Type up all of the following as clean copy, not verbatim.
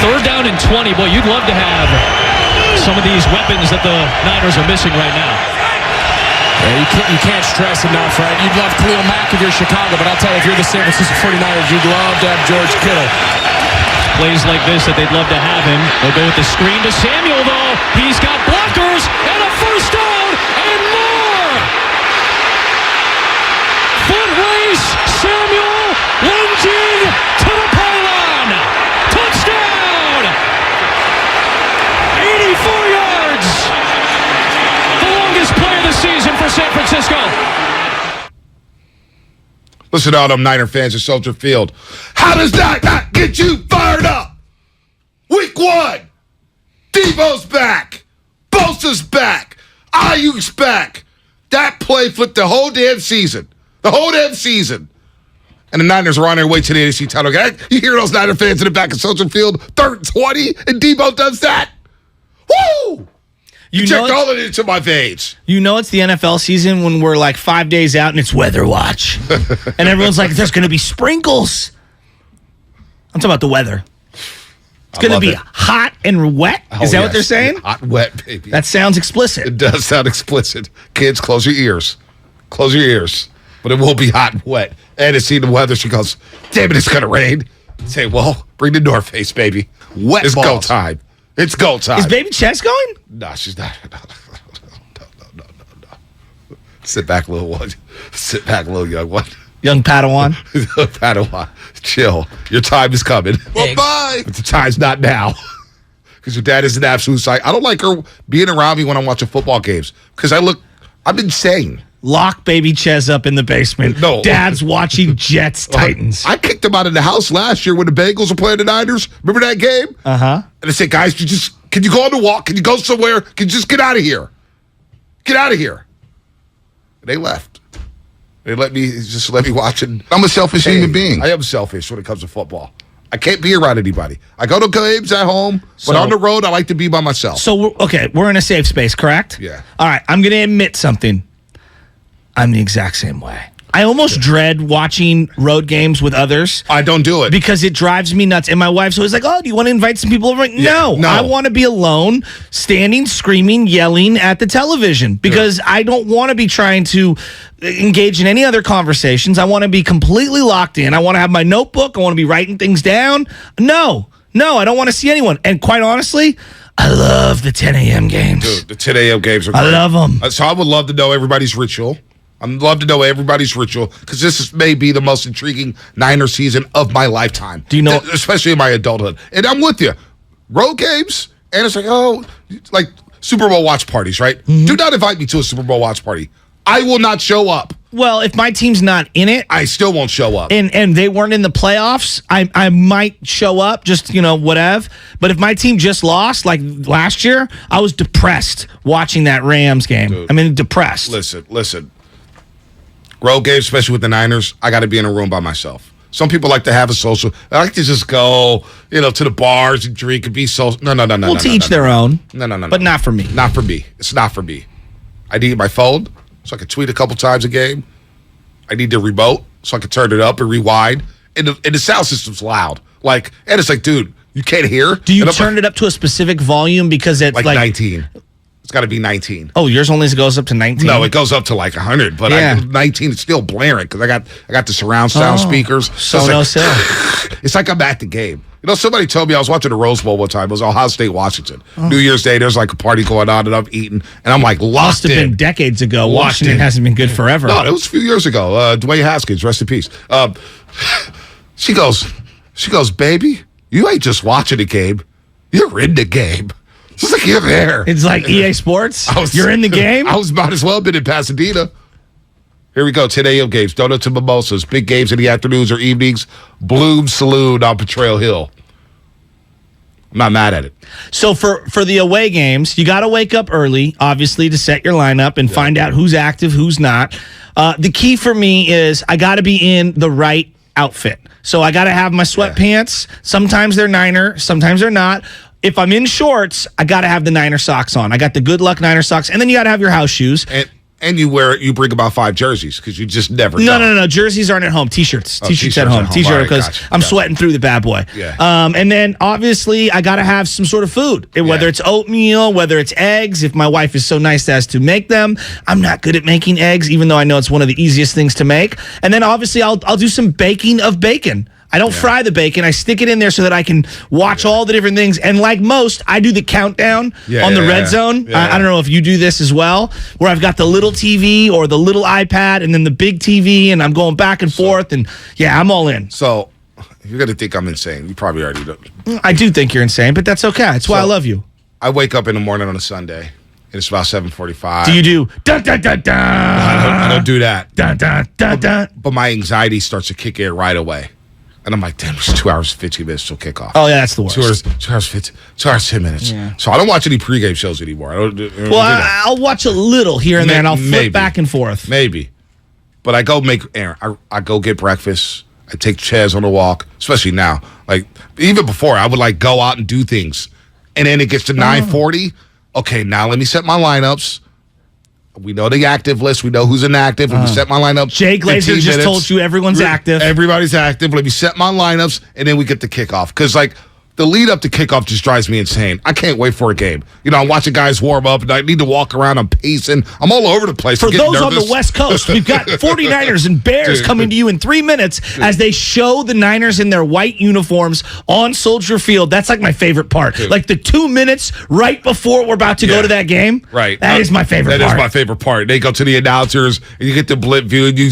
3rd down and 20. Boy, you'd love to have some of these weapons that the Niners are missing right now. Yeah, you can't stress enough, right? You'd love Khalil Mack if you're Chicago, but I'll tell you, if you're the San Francisco 49ers, you'd love to have George Kittle. Plays like this that they'd love to have him. They'll go with the screen to Samuel, though. He's got blockers and a first down and more. Foot race, Samuel lunging to the pylon. Touchdown! 84 yards. The longest play of the season for San Francisco. Listen to all them Niner fans at Soldier Field. How does that not get you fired up? Week 1, Debo's back. Bosa's back. Ayuk's back. That play flipped the whole damn season. The whole damn season. And the Niners are on their way to the AFC title game. You hear those Niner fans in the back of Soldier Field, 3rd and 20, and Debo does that? Woo! You checked all of it into my veins. You know it's the NFL season when we're like 5 days out and it's weather watch. And everyone's like, there's going to be sprinkles. I'm talking about the weather. It's going to be hot and wet. Is that what they're saying? Hot and wet, baby. That sounds explicit. It does sound explicit. Kids, close your ears. Close your ears. But it will be hot and wet. And it's seen the weather. She goes, damn it, it's going to rain. Say, well, bring the North Face, baby. Wet It's go time. It's go time. Is Baby Chess going? No, she's not. No. Sit back, little one. Sit back, little young one. Young Padawan. Padawan. Chill. Your time is coming. Well, bye. But the time's not now. Because your dad is an absolute psych. I don't like her being around me when I'm watching football games. Because I'm insane. Lock Baby Ches up in the basement. No. Dad's watching Jets Titans. I kicked him out of the house last year when the Bengals were playing the Niners. Remember that game? Uh-huh. And I said, guys, can you go on the walk? Can you go somewhere? Can you just get out of here? Get out of here. And they left. They let me watch it. I'm a selfish human being. I am selfish when it comes to football. I can't be around anybody. I go to games at home, but on the road, I like to be by myself. So, we're in a safe space, correct? Yeah. All right, I'm going to admit something. I'm the exact same way. I almost dread watching road games with others. I don't do it. Because it drives me nuts. And my wife's always like, oh, do you want to invite some people over? Yeah, no. I want to be alone, standing, screaming, yelling at the television. Because I don't want to be trying to engage in any other conversations. I want to be completely locked in. I want to have my notebook. I want to be writing things down. No, I don't want to see anyone. And quite honestly, I love the 10 a.m. games. Dude, the 10 a.m. games are great. I love them. So I would love to know everybody's ritual. I'd love to know everybody's ritual because this may be the most intriguing Niner season of my lifetime. Do you know? Especially in my adulthood. And I'm with you. Road games, and it's like Super Bowl watch parties, right? Mm-hmm. Do not invite me to a Super Bowl watch party. I will not show up. Well, if my team's not in it, I still won't show up. And they weren't in the playoffs, I might show up, just, whatever. But if my team just lost, like last year, I was depressed watching that Rams game. Dude, I mean, depressed. Listen. Road games, especially with the Niners, I got to be in a room by myself. Some people like to have a social. I like to just go, to the bars and drink and be social. No. Well, to each their own. No. But not for me. Not for me. It's not for me. I need my phone so I can tweet a couple times a game. I need the remote so I can turn it up and rewind. And the sound system's loud. And it's like, dude, you can't hear. Do you turn it up to a specific volume because it's like 19? It's got to be 19. Oh, yours only goes up to 19? No, it goes up to 100, but 19 is still blaring because I got the surround sound speakers. So it's like I'm at the game. Somebody told me I was watching the Rose Bowl one time. It was Ohio State, Washington. New Year's Day, there's like a party going on, and I'm eating, and I'm like lost in. Must have been decades ago. Washington hasn't been good forever. No, it was a few years ago. Dwayne Haskins, rest in peace. She goes, baby, you ain't just watching the game. You're in the game. It's like you're there. It's like EA Sports. You're in the game. I was might as well been in Pasadena. Here we go. 10 a.m. games. Donuts and mimosas. Big games in the afternoons or evenings. Bloom Saloon on Potrail Hill. I'm not mad at it. So for the away games, you got to wake up early, obviously, to set your lineup and find out who's active, who's not. The key for me is I got to be in the right outfit. So I got to have my sweatpants. Sometimes they're Niner. Sometimes they're not. If I'm in shorts, I got to have the Niner socks on. I got the Good Luck Niner socks. And then you got to have your house shoes. And you bring about 5 jerseys because you just never know. No. Jerseys aren't at home. T-shirts. T-shirts at home. T-shirt because I'm sweating through the bad boy. Yeah. And then obviously I got to have some sort of food, whether it's oatmeal, whether it's eggs. If my wife is so nice as to make them, I'm not good at making eggs, even though I know it's one of the easiest things to make. And then obviously I'll do some baking of bacon. I don't fry the bacon. I stick it in there so that I can watch all the different things. And like most, I do the countdown on the red zone. I don't know if you do this as well, where I've got the little TV or the little iPad and then the big TV, and I'm going back and forth. And I'm all in. So you're going to think I'm insane. You probably already do. I do think you're insane, but that's okay. That's why I love you. I wake up in the morning on a Sunday, and it's about 7:45. Do you do dun dun dun dun? I don't do that. Dun dun dun dun. But my anxiety starts to kick in right away. And I'm like, damn, it's 2 hours, 15 minutes till kickoff. Oh, yeah, that's the worst. 2 hours, 10 minutes. Yeah. So I don't watch any pregame shows anymore. I'll watch a little here and there, and I'll flip back and forth. Maybe. But I go I go get breakfast. I take Chaz on a walk, especially now. Like, even before, I would, like, go out and do things. And then it gets to 9:40. Okay, now let me set my lineups. We know the active list. We know who's inactive. Let me set my lineup. Jay Glazer just told you everyone's active. Everybody's active. Let me set my lineups, and then we get the kickoff. Because, like, the lead up to kickoff just drives me insane. I can't wait for a game. You know, I'm watching guys warm up, and I need to walk around. I'm pacing. I'm all over the place. For those on the West Coast, we've got 49ers and Bears coming to you in 3 minutes as they show the Niners in their white uniforms on Soldier Field. That's like my favorite part. Like the 2 minutes right before we're about to go to that game. Right. That is my favorite part. That is my favorite part. They go to the announcers, and you get the blip view, and you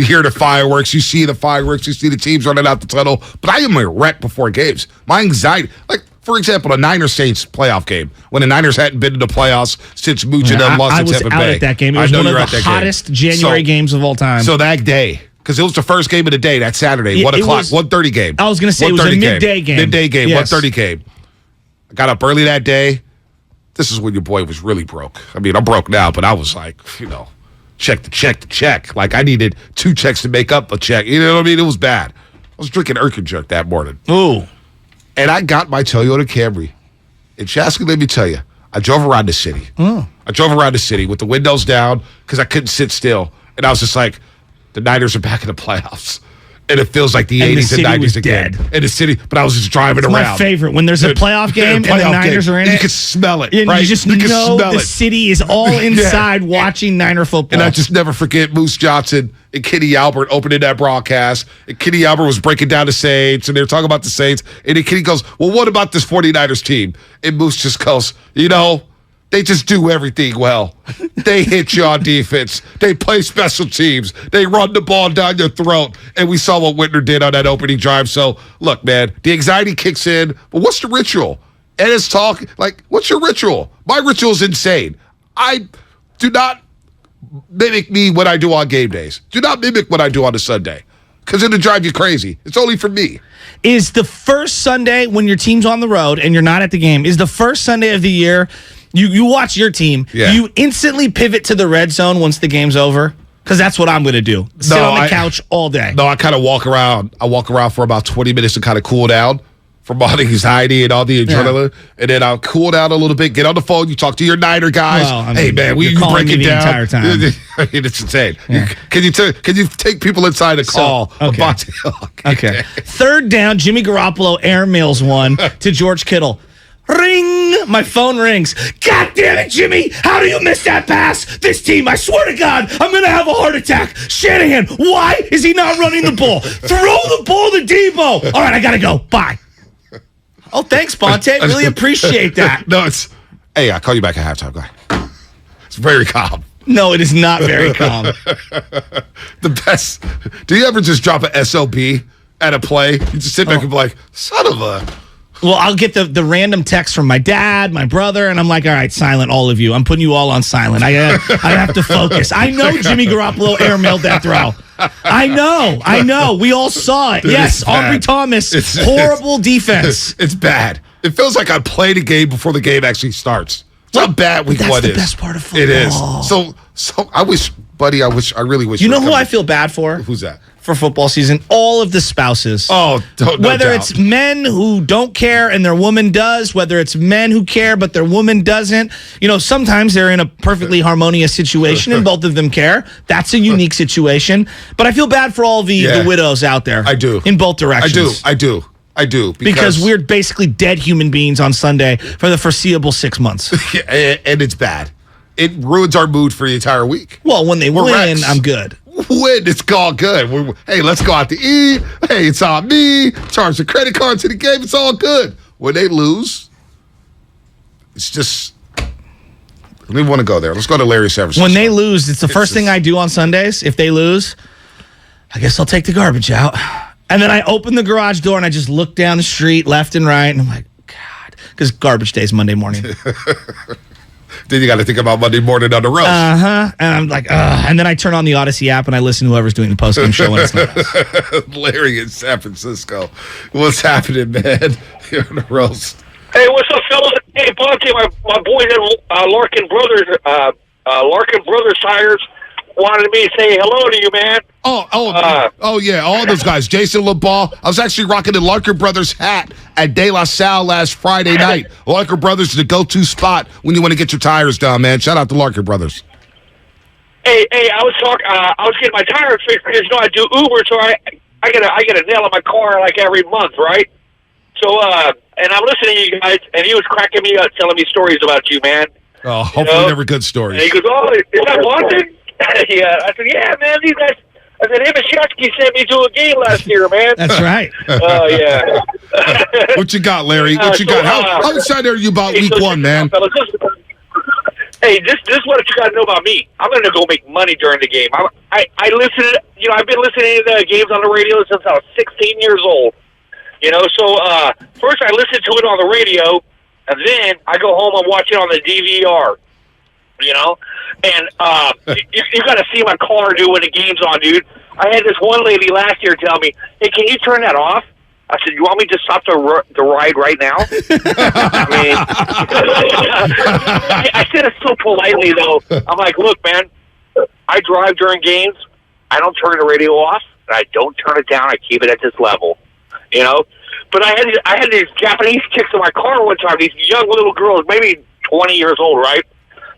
hear the fireworks. You see the fireworks. You see the teams running out the tunnel. But I am a wreck before games. My anxiety, like, for example, a Niners-Saints playoff game, when the Niners hadn't been to the playoffs since Mooch and them lost to Tampa Bay. I was out at that game. It was one of the hottest January games of all time. So that day, because it was the first game of the day, that Saturday, 1 o'clock, 1:30 game. I was going to say it was a midday game. Midday game, 1:30 game. I got up early that day. This is when your boy was really broke. I mean, I'm broke now, but I was like, check to check. Like, I needed 2 checks to make up a check. You know what I mean? It was bad. I was drinking Jerk that morning. Ooh. And I got my Toyota Camry. And Chasky, let me tell you, I drove around the city. I drove around the city with the windows down because I couldn't sit still. And I was just like, the Niners are back in the playoffs. And it feels like the 80s and 90s again. And the city, but I was just driving around. My favorite, when there's a playoff game and the Niners are in it. You can smell it, and right? You just know the city is all inside watching Niner football. And I just never forget Moose Johnson and Kenny Albert opening that broadcast. And Kenny Albert was breaking down the Saints, and they were talking about the Saints. And then Kenny goes, well, what about this 49ers team? And Moose just goes, they just do everything well. They hit you on defense. They play special teams. They run the ball down your throat. And we saw what Whitner did on that opening drive. So, look, man, the anxiety kicks in. But what's the ritual? And it's talk, like, what's your ritual? My ritual is insane. I do not mimic me what I do on game days. Do not mimic what I do on a Sunday. Because it'll drive you crazy. It's only for me. Is the first Sunday when your team's on the road and you're not at the game, is the first Sunday of the year... You watch your team. Yeah. You instantly pivot to the red zone once the game's over? Because that's what I'm going to do. Sit on the couch all day. No, I kind of walk around. I walk around for about 20 minutes to kind of cool down from all the anxiety and all the adrenaline. Yeah. And then I'll cool down a little bit, get on the phone. You talk to your Niner guys. Well, I mean, hey, man, you break it down. The entire time. I mean, it's insane. Yeah. Can you take people inside a call? Okay. Third down, Jimmy Garoppolo airmails one to George Kittle. Ring! My phone rings. God damn it, Jimmy! How do you miss that pass? This team, I swear to God, I'm going to have a heart attack. Shanahan, why is he not running the ball? Throw the ball to Debo. All right, I got to go. Bye. Oh, thanks, Bonte. Really appreciate that. No, hey, I'll call you back at halftime. Go ahead. It's very calm. No, it is not very calm. The best. Do you ever just drop an SOB at a play? You just sit back and be like, son of a... Well, I'll get the random text from my dad, my brother, and I'm like, all right, silent, all of you. I'm putting you all on silent. I have to focus. I know Jimmy Garoppolo airmailed that throw. I know. We all saw it. Yes, Aubrey Thomas, horrible defense. It's bad. It feels like I played a game before the game actually starts. That's how bad week 1 is. That's the best part of football. It is. So I wish, buddy, I really wish. You know who I feel bad for? Who's that? for football season, all of the spouses. Oh, no whether doubt. it's men who don't care and their woman does, whether it's men who care but their woman doesn't. Sometimes they're in a perfectly harmonious situation and both of them care. That's a unique situation. But I feel bad for all the widows out there. I do. In both directions. I do. Because we're basically dead human beings on Sunday for the foreseeable 6 months. And it's bad. It ruins our mood for the entire week. Well, when they win, wrecks. I'm good. Win, it's all good. Hey, let's go out to eat. Hey, it's on me. Charge the credit card to the game. It's all good. When they lose, it's just... I don't even want to go there. Let's go to Larry Severson. When they lose, it's the first thing I do on Sundays. If they lose, I guess I'll take the garbage out. And then I open the garage door and I just look down the street left and right. And I'm like, God. Because garbage day is Monday morning. Then you got to think about Monday morning on the roast. And I'm like, and then I turn on the Odyssey app and I listen to whoever's doing the postgame show when it's not us. Larry in San Francisco. What's happening, man? Here on the roast. Hey, what's up, fellas? Hey, Bonte, my boys at Larkin Brothers Tires wanted me to say hello to you, man. Oh, yeah, all those guys. Jason LeBall. I was actually rocking the Larkin Brothers hat at De La Salle last Friday night. Larkin Brothers is the go-to spot when you want to get your tires done, man. Shout out to Larkin Brothers. Hey, I was getting my tires fixed because I do Uber, so I get a nail in my car like every month, right? So and I'm listening to you guys, and he was cracking me up, telling me stories about you, man. Oh, hopefully never good stories. And he goes, "Oh, is that Bonte?" Yeah, I said, "Yeah, man, these guys." I said, "Him and Shetsky sent me to a game last year, man." That's right. Oh, yeah. What you got, Larry? What you got? How excited are you about week one, man? Hey, this is what you got to know about me. I'm going to go make money during the game. I listen. I've been listening to the games on the radio since I was 16 years old. So first I listen to it on the radio, and then I go home and watch it on the DVR. And you got to see my car, dude, when the game's on, dude. I had this one lady last year tell me, "Hey, can you turn that off?" I said, "You want me to stop the ride right now?" I mean, I said it so politely, though. I'm like, "Look, man, I drive during games. I don't turn the radio off, and I don't turn it down. I keep it at this level, But I had these Japanese chicks in my car one time. These young little girls, maybe 20 years old, right?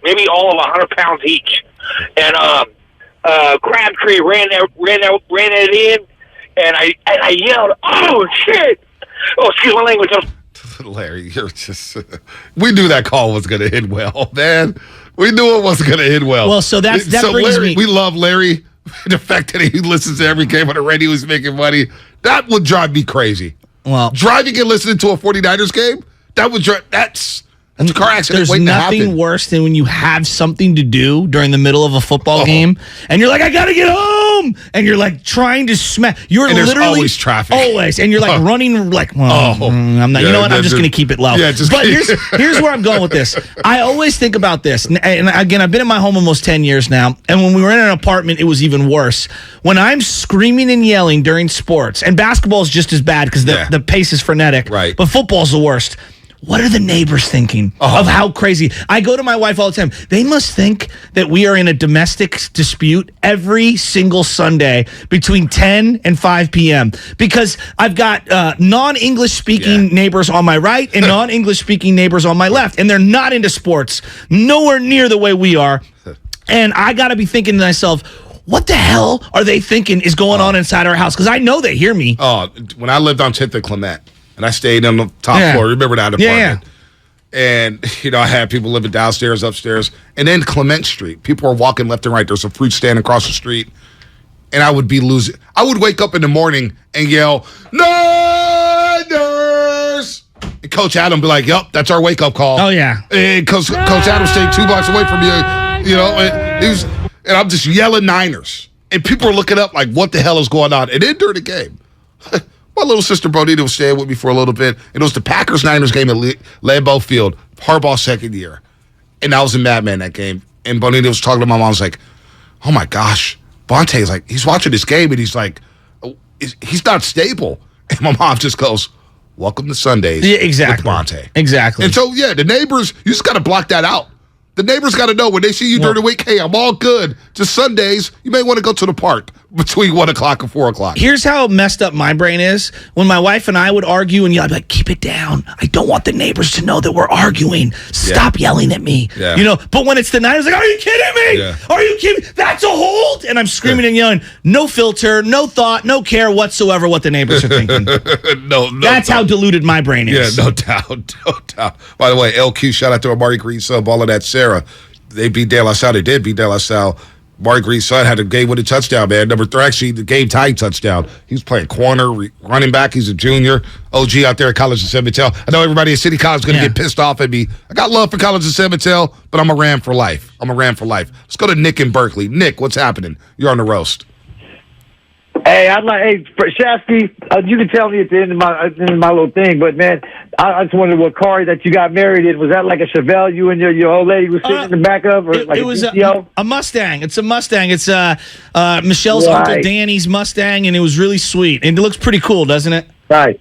Maybe all of 100 pounds each. And Crabtree ran it in, and I yelled, "Oh shit!" Oh, excuse my language. Larry, you're just... we knew that call was going to end well, man. We knew it wasn't going to end well. Well, so that brings Larry, me... We love Larry. The fact that he listens to every game on the radio, he's making money, that would drive me crazy. Well, driving and listening to a 49ers game, that would drive... That's a car accident There's waiting to nothing happen. worse than when you have something to do during the middle of a football game, and you're like, "I gotta get home," and you're like trying to smack. You're And there's literally always traffic. always, and you're like running like, I'm not. Yeah, you know what? I'm just gonna keep it low. Yeah, just but here's where I'm going with this. I always think about this, and again, I've been in my home almost 10 years now, and when we were in an apartment, it was even worse. When I'm screaming and yelling during sports, and basketball is just as bad because the pace is frenetic, right? But football's the worst. What are the neighbors thinking of how crazy? I go to my wife all the time. They must think that we are in a domestic dispute every single Sunday between 10 and 5 p.m. because I've got non-English speaking neighbors on my right and non-English speaking neighbors on my left, and they're not into sports, nowhere near the way we are. And I got to be thinking to myself, what the hell are they thinking is going on inside our house? Because I know they hear me. Oh, when I lived on 10th and Clement, and I stayed on the top floor. Remember that apartment? Yeah. And, I had people living downstairs, upstairs. And then Clement Street. People were walking left and right. There's a fruit stand across the street. And I would be losing. I would wake up in the morning and yell, "Niners!" And Coach Adam be like, "Yep, that's our wake-up call." Oh, yeah. And Coach Adam stayed 2 blocks away from you. And I'm just yelling Niners. And people are looking up like, what the hell is going on? And then during the game, my little sister Bonita was staying with me for a little bit, and it was the Packers-Niners game at Lambeau Field, Harbaugh's second year. And I was in Madman that game, and Bonita was talking to my mom. I was like, "Oh, my gosh." Bonte is like, he's watching this game, and he's like, he's not stable. And my mom just goes, "Welcome to Sundays." Yeah, exactly. With Bonte. Exactly. And so, the neighbors, you just got to block that out. The neighbors got to know when they see you during the week, hey, I'm all good. Just Sundays, you may want to go to the park between 1 o'clock and 4 o'clock. Here's how messed up my brain is. When my wife and I would argue, and I'd be like, keep it down. I don't want the neighbors to know that we're arguing. Stop yelling at me. Yeah. You know, but when it's the Niners, like, are you kidding me? Yeah. Are you kidding? That's a hold. And I'm screaming and yelling, no filter, no thought, no care whatsoever what the neighbors are thinking. No, That's how diluted my brain is. Yeah, no doubt, no doubt. By the way, LQ, shout out to Amari Green sub, all of that, Sarah. They beat De La Salle. They did beat De La Salle. Amari Green's son had a game-winning touchdown, man. Number 3, actually, the game-tying touchdown. He was playing corner, running back. He's a junior. OG out there at College of San Mateo. I know everybody at City College is going to get pissed off at me. I got love for College of San Mateo, but I'm a Ram for life. Let's go to Nick in Berkeley. Nick, what's happening? You're on the roast. Hey, Shasky, you can tell me at the end of my little thing, but man, I just wondered what car that you got married in. Was that like a Chevelle you and your old lady was sitting in the back of, or it was a Mustang. It's a Mustang. It's Michelle's Uncle Danny's Mustang, and it was really sweet. And it looks pretty cool, doesn't it? Right.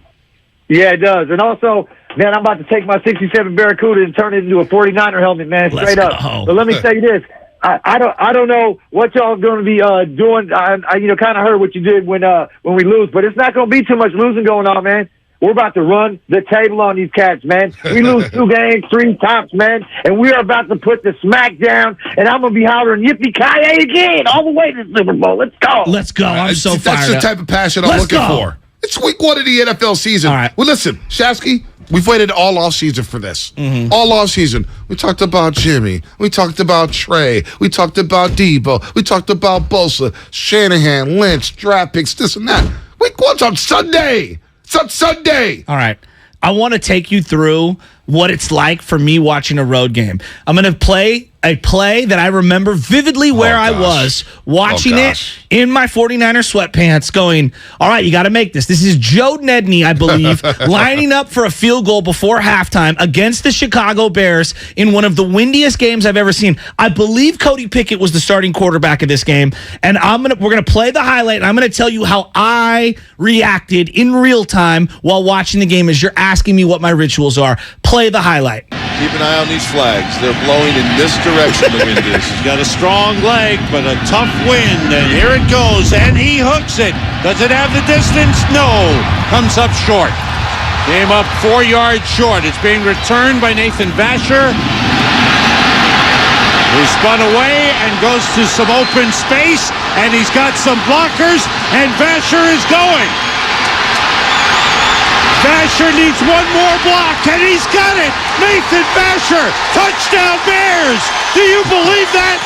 Yeah, it does. And also, man, I'm about to take my 67 Barracuda and turn it into a 49er helmet, man, straight up. But let me say this. I don't know what y'all going to be doing. I kind of heard what you did when we lose, but it's not going to be too much losing going on, man. We're about to run the table on these cats, man. We lose 2 games, 3 tops, man, and we are about to put the smack down, and I'm going to be hollering yippee-ki-yay again all the way to the Super Bowl. Let's go. Let's go. I'm so fired That's the type of passion I'm looking for. It's week 1 of the NFL season. All right. Well, listen, Shasky, we've waited all off season for this. Mm-hmm. All off season. We talked about Jimmy. We talked about Trey. We talked about Debo. We talked about Bosa, Shanahan, Lynch, draft picks, this and that. Week 1's on Sunday. It's on Sunday. All right. I want to take you through what it's like for me watching a road game. I'm going to play a play that I remember vividly where I was watching it in my 49er sweatpants going, all right, you got to make this. This is Joe Nedney, I believe, lining up for a field goal before halftime against the Chicago Bears in one of the windiest games I've ever seen. I believe Cody Pickett was the starting quarterback of this game, and we're going to play the highlight, and I'm going to tell you how I reacted in real time while watching the game as you're asking me what my rituals are. Play the highlight. Keep an eye on these flags. They're blowing in this direction, the wind is. He's got a strong leg, but a tough wind, and here it goes, and he hooks it. Does it have the distance? No. Comes up short. Came up 4 yards short. It's being returned by Nathan Vasher, who spun away and goes to some open space, and he's got some blockers, and Vasher is going. Vasher needs one more block, and he's got it! Nathan Vasher, touchdown Bears! Do you believe that?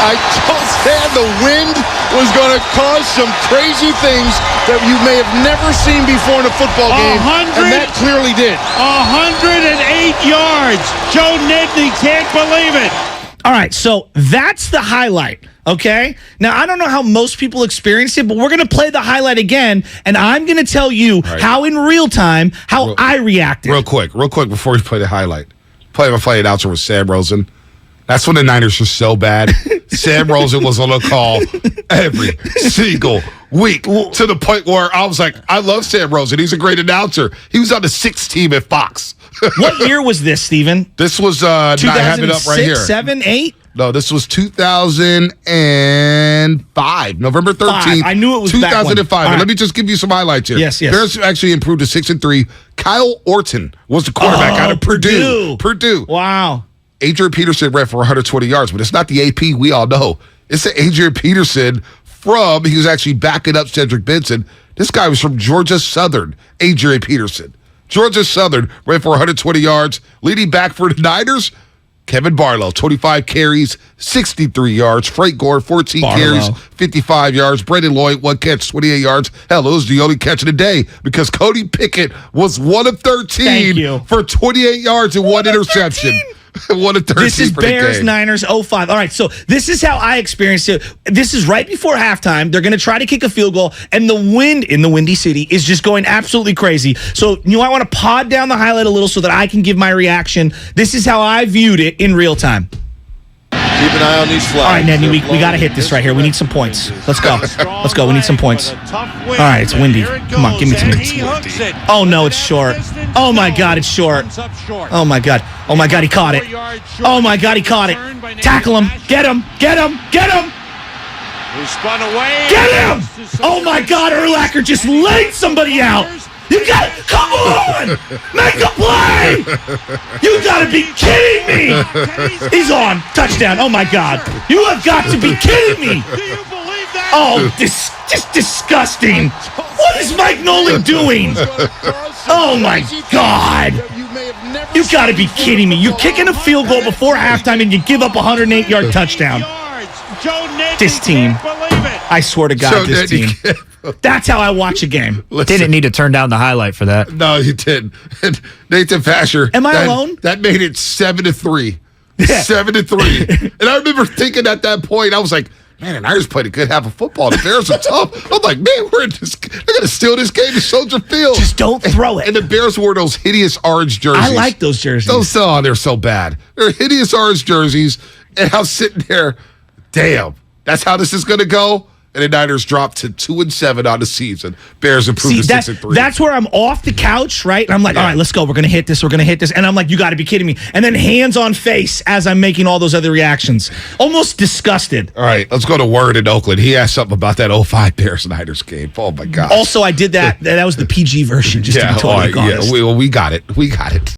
I told Stan the wind was going to cause some crazy things that you may have never seen before in a football game, and that clearly did. 108 yards. Joe Nedney can't believe it. All right, so that's the highlight, okay? Now, I don't know how most people experience it, but we're going to play the highlight again, and I'm going to tell you how in real time, I reacted. Real quick before we play the highlight. Play-by-play announcer was Sam Rosen. That's when the Niners were so bad. Sam Rosen was on a call every single week to the point where I was like, I love Sam Rosen. He's a great announcer. He was on the 6th team at Fox. What year was this, Steven? This was, I have it up right here. 7, 8? No, this was 2005, November 13th. I knew it was 2005. Right. Let me just give you some highlights here. Yes. Bears actually improved to 6-3. Kyle Orton was the quarterback out of Purdue. Wow. Adrian Peterson ran for 120 yards, but it's not the AP we all know. It's the Adrian Peterson he was actually backing up Cedric Benson. This guy was from Georgia Southern, Adrian Peterson. Georgia Southern ran for 120 yards. Leading back for the Niners, Kevin Barlow, 25 carries, 63 yards. Frank Gore, 14 carries, 55 yards. Brandon Lloyd, 1 catch, 28 yards. Hell, it was the only catch of the day because Cody Pickett was 1 of 13 for 28 yards and 1 interception. 1 of 13 This is for the Bears game. Niners 05. All right, so this is how I experienced it. This is right before halftime. They're going to try to kick a field goal, and the wind in the Windy City is just going absolutely crazy. So you might want to pod down the highlight a little so that I can give my reaction. This is how I viewed it in real time. Keep an eye on these flags. All right, Ned, we got to hit this right here. We need some points. Let's go. Let's go. We need some points. All right, it's windy. Come on, give me some. Oh, no, it's short. Oh, my God, it's short. Oh, my God. Oh, my God, he caught it. Oh, my God, he caught it. Tackle him. Get him. Get him. Get him. He spun away. Get him. Oh, my God, Urlacher just laid somebody out. You got come on! Make a play! You gotta be kidding me! He's on. Touchdown. Oh my God. You have got to be kidding me! Do you believe that? Oh, just disgusting. What is Mike Nolan doing? Oh my God. You gotta be kidding me. You're kicking a field goal before halftime and you give up a 108-yard touchdown. This team. I swear to God, this team. That's how I watch a game. Didn't need to turn down the highlight for that. No, you didn't. Nathan Fasher. Am I alone? That made it 7-3. Yeah. 7-3. And I remember thinking at that point, I was like, man, and I just played a good half of football. The Bears are tough. I'm like, man, they're going to steal this game to Soldier Field. Just don't throw it. And the Bears wore those hideous orange jerseys. I like those jerseys. They're so bad. They're hideous orange jerseys. And I'm sitting there, damn, that's how this is going to go? And the Niners dropped to 2-7 on the season. Bears improved to 6-3. That's where I'm off the couch, right? And I'm like, all right, let's go. We're going to hit this. We're going to hit this. And I'm like, you got to be kidding me. And then hands on face as I'm making all those other reactions. Almost disgusted. All right, let's go to Word in Oakland. He asked something about that 05 Bears-Niners game. Oh, my gosh. Also, I did that. That was the PG version, just to be totally honest. We got it. We got it.